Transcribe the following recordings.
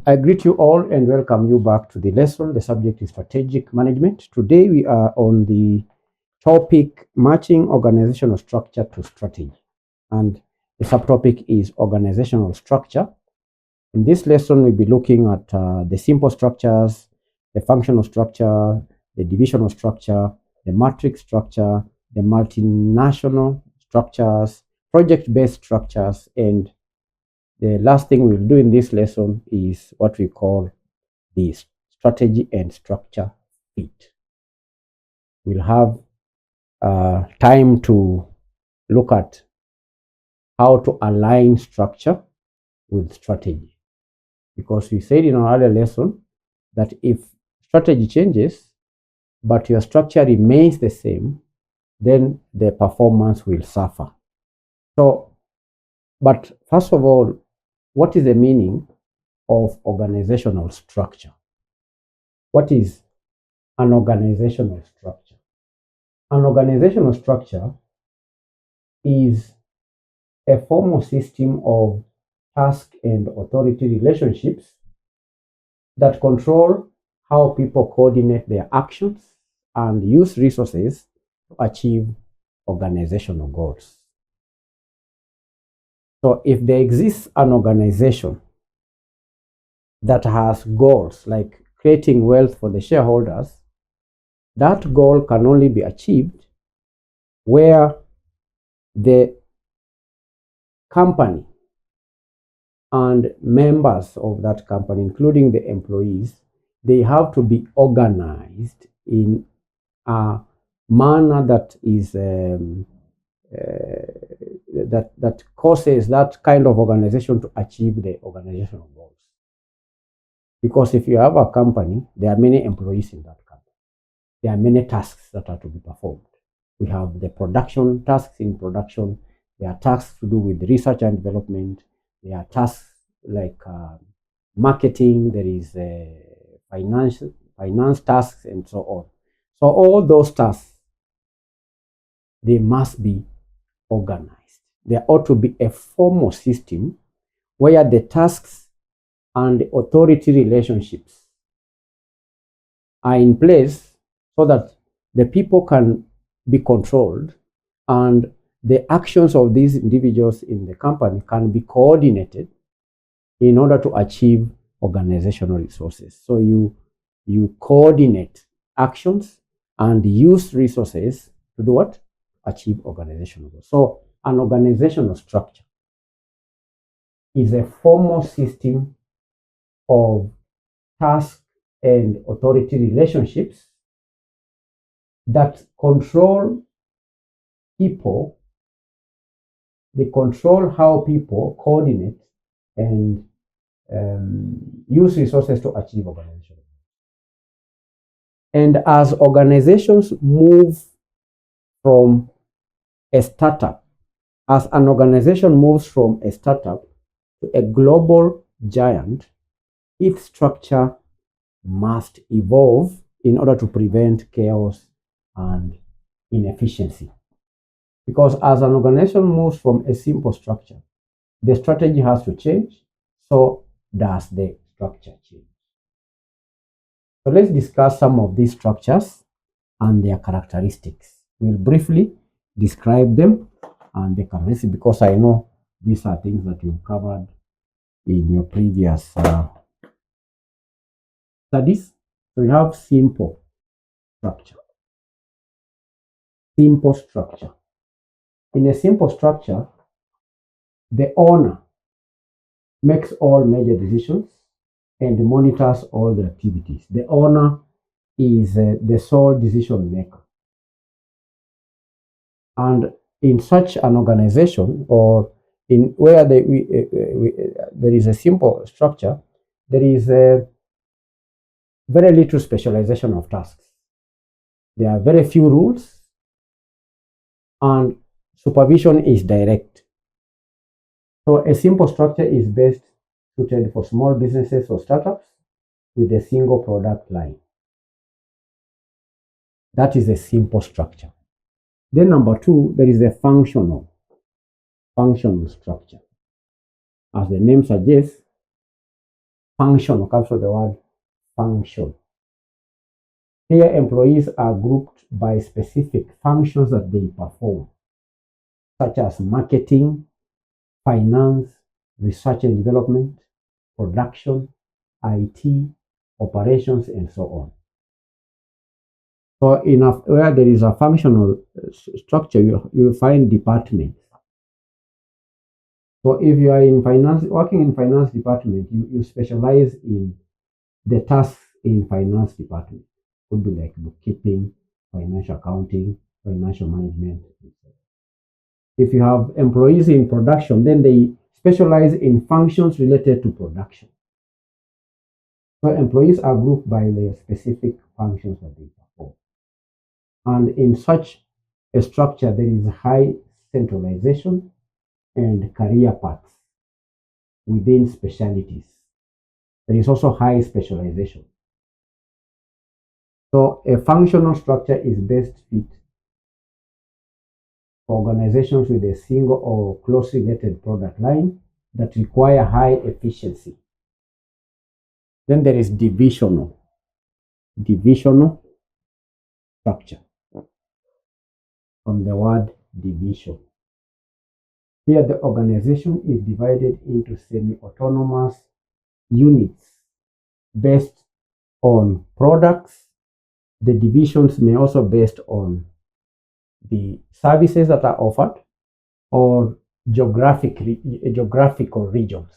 I greet you all and welcome you back to the lesson. The subject is strategic management. Today we are on the topic matching organizational structure to strategy. And the subtopic is organizational structure. In this lesson, we'll be looking at the simple structures, the functional structure, the divisional structure, the matrix structure, the multinational structures, project-based structures, and the last thing we'll do in this lesson is what we call the strategy and structure fit. We'll have time to look at how to align structure with strategy. Because we said in our earlier lesson that if strategy changes, but your structure remains the same, then the performance will suffer. So, but first of all, what is the meaning of organizational structure? What is an organizational structure? An organizational structure is a formal system of task and authority relationships that control how people coordinate their actions and use resources to achieve organizational goals. So if there exists an organization that has goals like creating wealth for the shareholders, that goal can only be achieved where the company and members of that company, including the employees, they have to be organized in a manner that is that causes that kind of organization to achieve the organizational goals. Because if you have a company, there are many employees in that company. There are many tasks that are to be performed. We have the production tasks in production. There are tasks to do with research and development. There are tasks like marketing. There is finance tasks and so on. So all those tasks, they must be organized. There ought to be a formal system where the tasks and the authority relationships are in place so that the people can be controlled and the actions of these individuals in the company can be coordinated in order to achieve organizational resources. So you coordinate actions and use resources to do what? Achieve organizational goals. So an organizational structure is a formal system of task and authority relationships that control people. They control how people coordinate and use resources to achieve organizational goals. And as organizations move from a startup, as an organization moves from a startup to a global giant, its structure must evolve in order to prevent chaos and inefficiency. Because as an organization moves from a simple structure, the strategy has to change, so does the structure change. So let's discuss some of these structures and their characteristics. We'll briefly describe them and the characteristics because I know these are things that you've covered in your previous studies. So we have simple structure. Simple structure. In a simple structure, the owner makes all major decisions and monitors all the activities. The owner is the sole decision maker. And in such an organization or in where there is a simple structure, there is very little specialization of tasks. There are very few rules and supervision is direct. So a simple structure is best suited for small businesses or startups with a single product line. That is a simple structure. Then number two, there is a functional structure. as the name suggests, function comes from the word function. Here, employees are grouped by specific functions that they perform, such as marketing, finance, research and development, production, IT, operations, and so on. So where there is a functional structure, you find departments. So if you are in finance, working in finance department, you specialize in the tasks in finance department. Could be like bookkeeping, financial accounting, financial management. If you have employees in production, then they specialize in functions related to production. So employees are grouped by the specific functions that they perform. And in such a structure, there is high centralization and career paths within specialties. There is also high specialization. So a functional structure is best fit for organizations with a single or closely related product line that require high efficiency. Then there is divisional structure, from the word division. Here the organization is divided into semi-autonomous units based on products. The divisions may also be based on the services that are offered or geographical regions.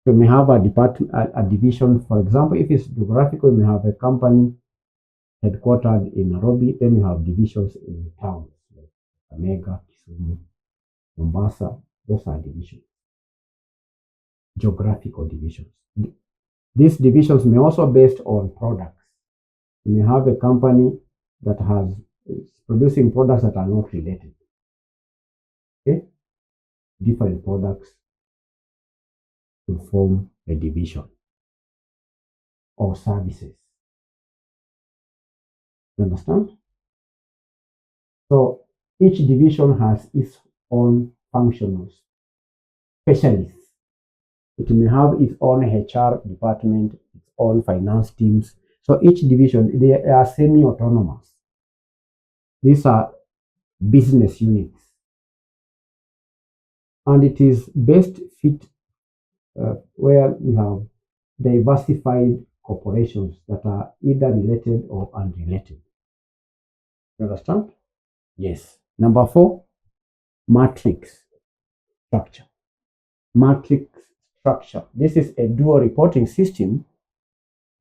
So you may have a division, for example, if it's geographical, you may have a company headquartered in Nairobi, then you have divisions in towns like Kakamega, Kisumu, Mombasa. Those are divisions, geographical divisions. These divisions may also be based on products. You may have a company that is producing products that are not related. Okay? Different products to form a division, or services. You understand? So each division has its own functional specialists. It may have its own HR department, its own finance teams. So each division, they are semi-autonomous. These are business units. And it is best fit where we have diversified corporations that are either related or unrelated. You understand? Yes. Number 4, matrix structure. Matrix structure. This is a dual reporting system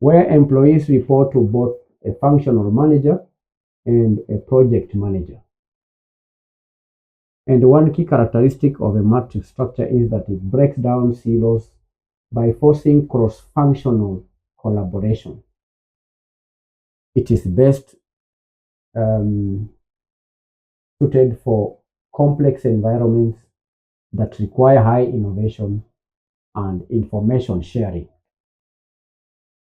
where employees report to both a functional manager and a project manager. And one key characteristic of a matrix structure is that it breaks down silos by forcing cross-functional collaboration. It is best suited for complex environments that require high innovation and information sharing.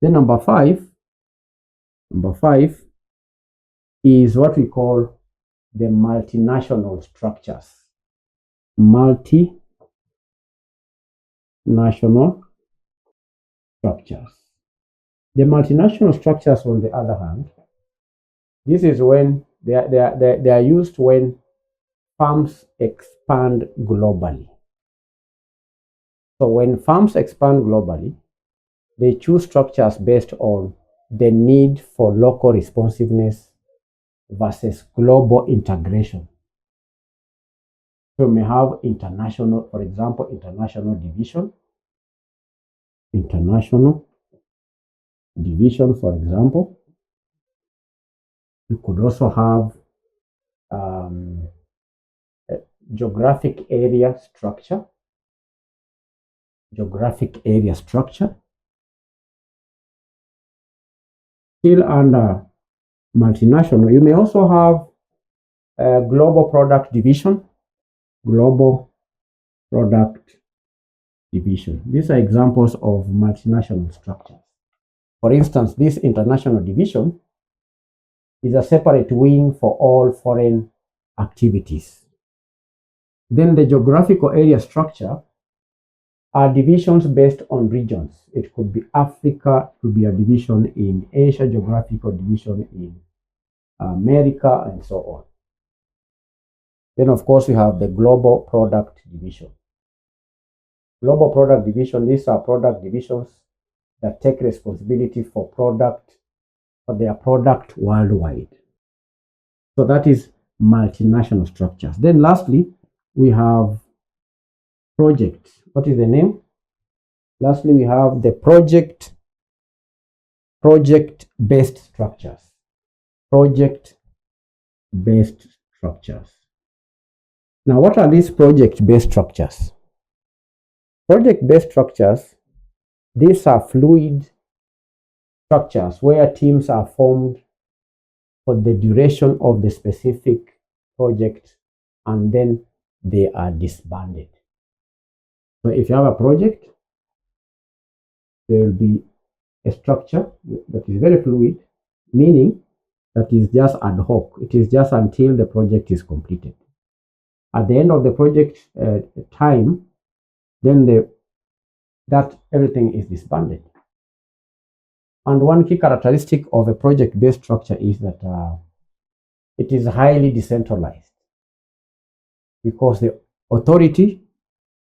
Then number five is what we call the multinational structures. Multinational structures. The multinational structures, on the other hand, this is when they are used when firms expand globally. So when firms expand globally, they choose structures based on the need for local responsiveness versus global integration. So we may have international, for example, international division, for example. You could also have geographic area structure. Still under multinational, you may also have a global product division. These are examples of multinational structures. For instance, this international division is a separate wing for all foreign activities. Then the geographical area structure are divisions based on regions. It could be Africa, it could be a division in Asia, geographical division in America, and so on. Then, of course, we have the global product division. Global product division, these are product divisions that take responsibility for their product worldwide. So that is multinational structures. Then lastly, we have project. What is the name? Lastly, we have the project-based structures. Project-based structures. Now, what are these project-based structures? Project-based structures, these are fluid structures where teams are formed for the duration of the specific project and then they are disbanded. So if you have a project, there will be a structure that is very fluid, meaning that is just ad hoc. It is just until the project is completed. At the end of the project time, then that everything is disbanded. And one key characteristic of a project-based structure is that it is highly decentralized, because the authority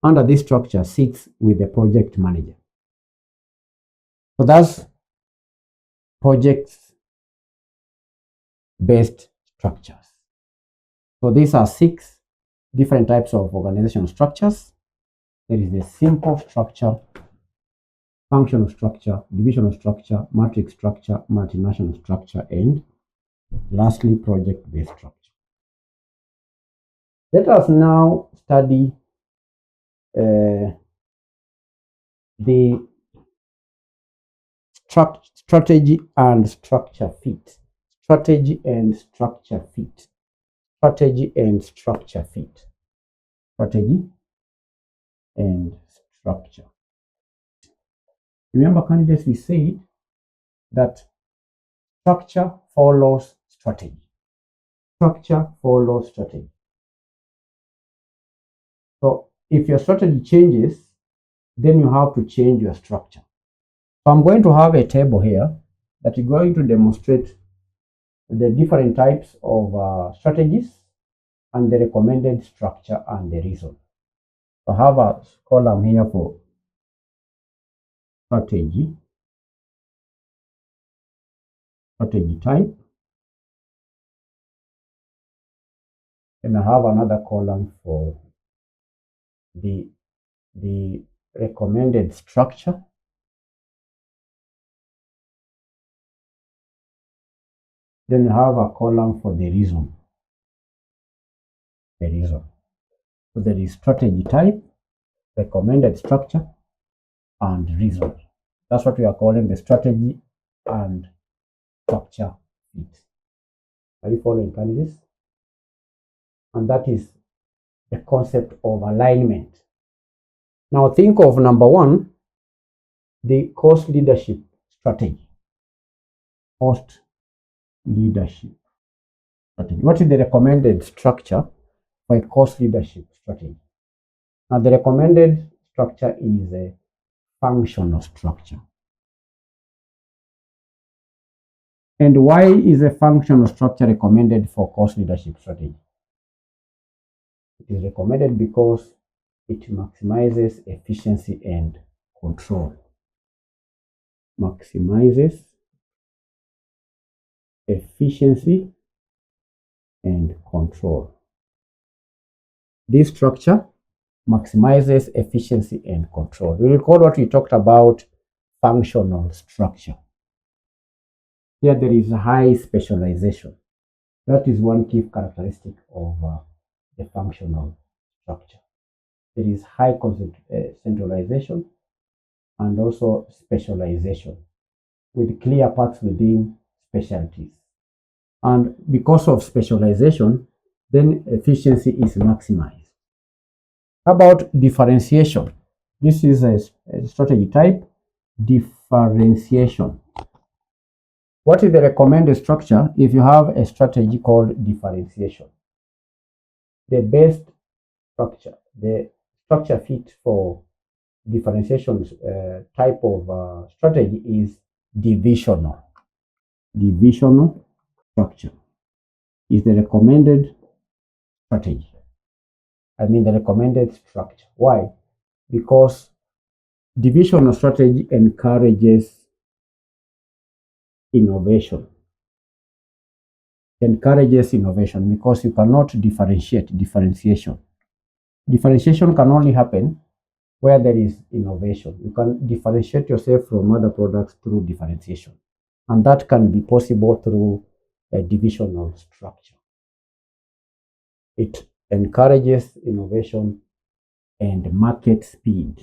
under this structure sits with the project manager. So that's project-based structures. So these are 6 different types of organizational structures. There is the simple structure, functional structure, divisional structure, matrix structure, multinational structure, and lastly, project-based structure. Let us now study the strategy and structure fit. Strategy and structure fit. Strategy and structure fit. Strategy and structure. Remember, candidates, we said that structure follows strategy. Structure follows strategy. So if your strategy changes, then you have to change your structure. So I'm going to have a table here that is going to demonstrate the different types of strategies and the recommended structure and the reason. So I have a column here for strategy type, and I have another column for the recommended structure, then I have a column for the reason. So there is strategy type, recommended structure, and reason. That's what we are calling the strategy and structure fit. Are you following, candidates? And that is the concept of alignment. Now think of number 1, the cost leadership strategy. Cost leadership strategy. What is the recommended structure for a cost leadership strategy? Now the recommended structure is a functional structure. And why is a functional structure recommended for cost leadership strategy? It is recommended because it maximizes efficiency and control. Maximizes efficiency and control. This structure maximizes efficiency and control. You recall what we talked about functional structure. Here there is high specialization. That is one key characteristic of the functional structure. There is high centralization and also specialization with clear paths within specialties. And because of specialization, then efficiency is maximized. How about differentiation? This is a strategy type, differentiation. What is the recommended structure if you have a strategy called differentiation? The best structure, the structure fit for differentiation type of strategy is divisional. Divisional structure is the recommended strategy. I mean the recommended structure. Why? Because divisional strategy encourages innovation. Encourages innovation because you cannot differentiate differentiation. Differentiation can only happen where there is innovation. You can differentiate yourself from other products through differentiation. And that can be possible through a divisional structure. It encourages innovation and market speed.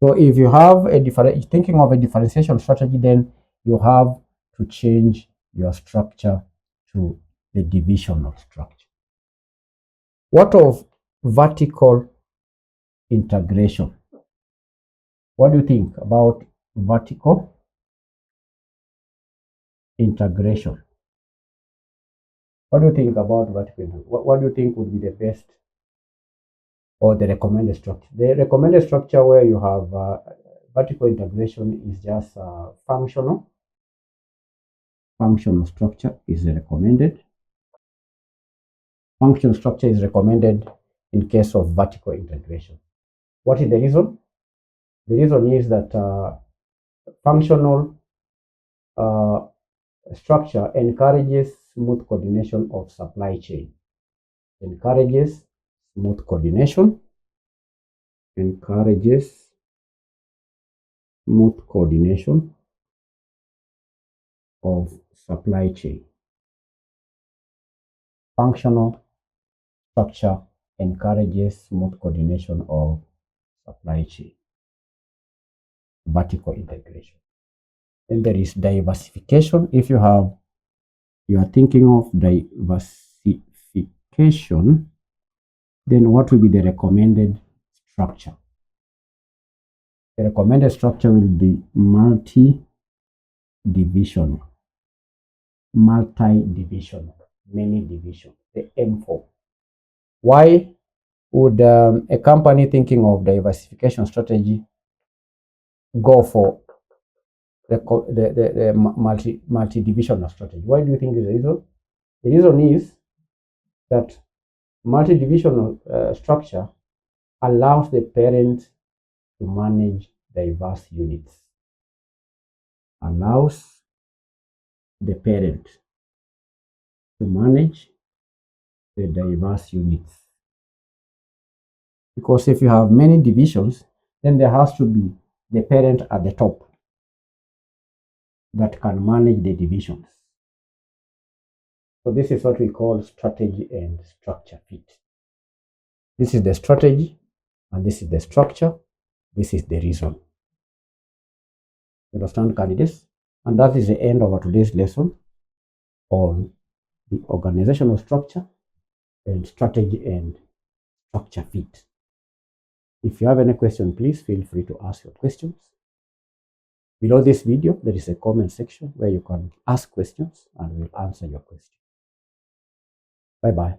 So if you have thinking of a differentiation strategy, then you have to change your structure to the divisional structure. What of vertical integration? What do you think about vertical integration? What do you think about vertical integration? What do you think would be the best or the recommended structure? The recommended structure where you have vertical integration is just functional. Functional structure is recommended. Functional structure is recommended in case of vertical integration. What is the reason? The reason is that functional structure encourages smooth coordination of supply chain. Encourages smooth coordination. Encourages smooth coordination of supply chain. Functional structure encourages smooth coordination of supply chain. Vertical integration. Then there is diversification. If you are thinking of diversification, then what will be the recommended structure? The recommended structure will be multi-divisional. Multi-divisional, many division, the M4. Why would a company thinking of diversification strategy go for the multi-divisional strategy? Why do you think is the reason? The reason is that multi-divisional structure allows the parent to manage diverse units. Allows the parent to manage the diverse units. Because if you have many divisions, then there has to be the parent at the top that can manage the divisions. So this is what we call strategy and structure fit. This is the strategy and this is the structure. This is the reason. You understand, candidates? And that is the end of our today's lesson on the organizational structure and strategy and structure fit. If you have any question, please feel free to ask your questions. Below this video, there is a comment section where you can ask questions and we'll answer your questions. Bye-bye.